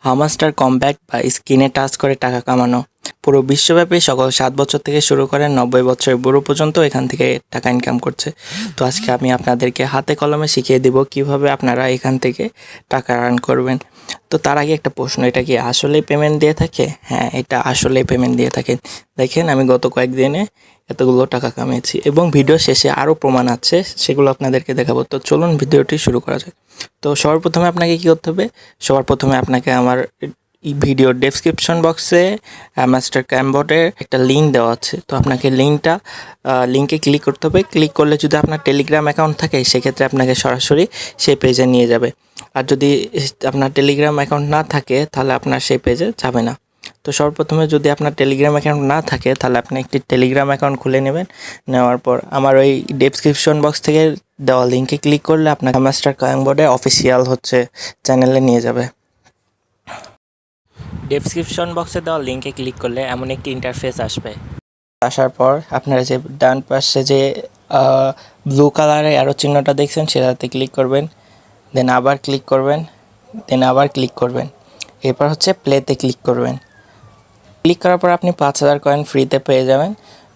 Hamster compact বা স্ক্রিনে touch করে টাকা কামানো। পুরো বিশ্বব্যাপী সকল 7 বছর থেকে শুরু করে 90 বছরের বুড়ো পর্যন্ত এখান থেকে টাকা ইনকাম করছে। তো আজকে আমি আপনাদেরকে হাতে কলমে শিখিয়ে দিব কিভাবে আপনারা এখান থেকে টাকা আর্ন করবেন। তো তার আগে একটা প্রশ্ন, এটা কি আসলেই পেমেন্ট দিয়ে থাকে? হ্যাঁ, এটা আসলেই পেমেন্ট দিয়ে থাকে। দেখেন, আমি গত কয়েকদিনে এতগুলো টাকা কামিয়েছি এবং ভিডিও শেষে আরও প্রমাণ আছে, সেগুলো আপনাদেরকে দেখাবো। তো চলুন ভিডিওটি শুরু করা যায়। তো সবার প্রথমে আপনাকে কী করতে হবে? সবার প্রথমে আপনাকে আমার ভিডিওর ডেসক্রিপশন বক্সে মাস্টার ক্যামবোর্ডের একটা লিঙ্ক দেওয়া আছে। তো আপনাকে লিঙ্কে ক্লিক করতে হবে। ক্লিক করলে যদি আপনার টেলিগ্রাম অ্যাকাউন্ট থাকে, সেক্ষেত্রে আপনাকে সরাসরি সেই পেজে নিয়ে যাবে। আর যদি আপনার টেলিগ্রাম অ্যাকাউন্ট না থাকে, তাহলে আপনার সেই পেজে যাবে না। তো সর্বপ্রথমে যদি আপনার টেলিগ্রাম অ্যাকাউন্ট না থাকে, তাহলে আপনি একটি টেলিগ্রাম অ্যাকাউন্ট খুলে নেবেন। নেওয়ার পর আমার ওই ডেসক্রিপশন বক্স থেকে দেওয়া লিঙ্কে ক্লিক করলে আপনাকে মাস্টার ক্যামবোর্ডে অফিসিয়াল চ্যানেলে নিয়ে যাবে। ডেসক্রিপশন বক্সে দেওয়া লিঙ্কে ক্লিক করলে এমন একটি ইন্টারফেস আসবে। আসার পর আপনারা যে ডান পাশে যে ব্লু কালারের অ্যারো চিহ্নটা দেখছেন, সেটাতে ক্লিক করবেন। দেন আবার ক্লিক করবেন, দেন আবার ক্লিক করবেন। এরপর প্লেতে ক্লিক করবেন। ক্লিক করার পর আপনি 5000 কয়েন ফ্রিতে পেয়ে যাবেন।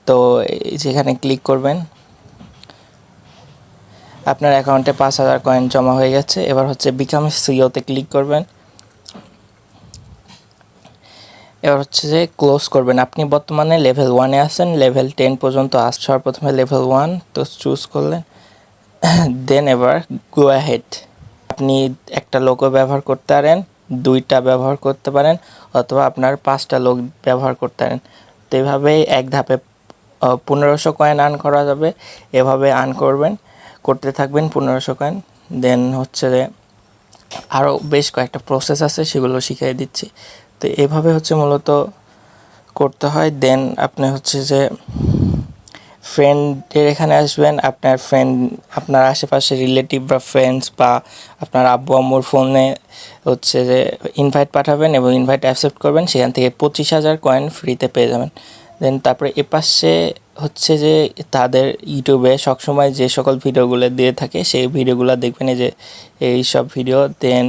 তো যেখানে ক্লিক করবেন, আপনার অ্যাকাউন্টে 5000 কয়েন জমা হয়ে গেছে। এবার বিকাম সিওতে ক্লিক করবেন। এবার যে ক্লোজ করবেন। আপনি বর্তমানে লেভেল 1-এ আছেন, লেভেল 10 পর্যন্ত আসার প্রথমে লেভেল 1 তো চুজ করলেন। দেন এবার গো অ্যাহেড। আপনি একটা লোগো ব্যবহার করতে পারেন, 2টা ব্যবহার করতে পারেন, অথবা আপনার 5টা লোক ব্যবহার করতে পারেন। তো এভাবেই এক ধাপে 1500 কয়েন আর্ন করা যাবে। এভাবে আর্ন করতে থাকবেন 1500 কয়েন। দেন যে আরও বেশ কয়েকটা প্রসেস আছে, সেগুলো শিখিয়ে দিচ্ছি। তো এভাবে মূলত করতে হয়। দেন আপনি যে ফ্রেন্ডের এখানে আসবেন। আপনার আশেপাশে রিলেটিভ বা ফ্রেন্ডস বা আপনার আব্বু আম্মুর ফোনে যে ইনভাইট পাঠাবেন এবং ইনভাইট অ্যাকসেপ্ট করবেন। সেখান থেকে 25,000 কয়েন ফ্রিতে পেয়ে যাবেন। দেন তারপরে এপাশে যে তাদের ইউটিউবে সবসময় যে সকল ভিডিওগুলো দিয়ে থাকে, সেই ভিডিওগুলো দেখবেন, এই সব ভিডিও। দেন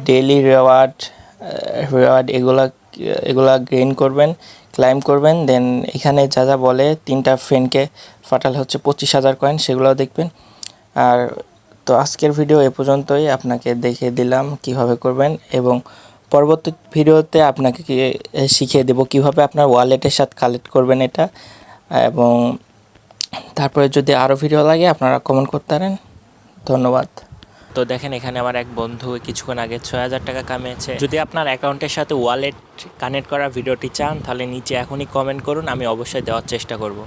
ডেইলি রেওয়ার্ড এগুলা গেইন করবেন, ক্লাইম করবেন। দেন এখানে যা বলে 3টা ফ্রেন্ডকে পাঠালে 25,000 কয়েন, সেগুলোও দেখবেন। আর তো আজকের ভিডিও এ পর্যন্তই। আপনাকে দেখিয়ে দিলাম কিভাবে করবেন, এবং পরবর্তী ভিডিওতে আপনাকে শিখিয়ে দেব কিভাবে আপনার ওয়ালেটের সাথে কালেক্ট করবেন এটা। এবং তারপরে যদি আরও ভিডিও লাগে আপনারা কমেন্ট করতে পারেন। ধন্যবাদ। তো দেখেন, এখানে আমার এক বন্ধু কিছুক্ষণ আগে 6000 টাকা কামিয়েছে। যদি আপনার অ্যাকাউন্টের সাথে ওয়ালেট কানেক্ট করা ভিডিওটি চান, তাহলে নিচে এখনই কমেন্ট করুন, আমি অবশ্যই দেওয়ার চেষ্টা করব।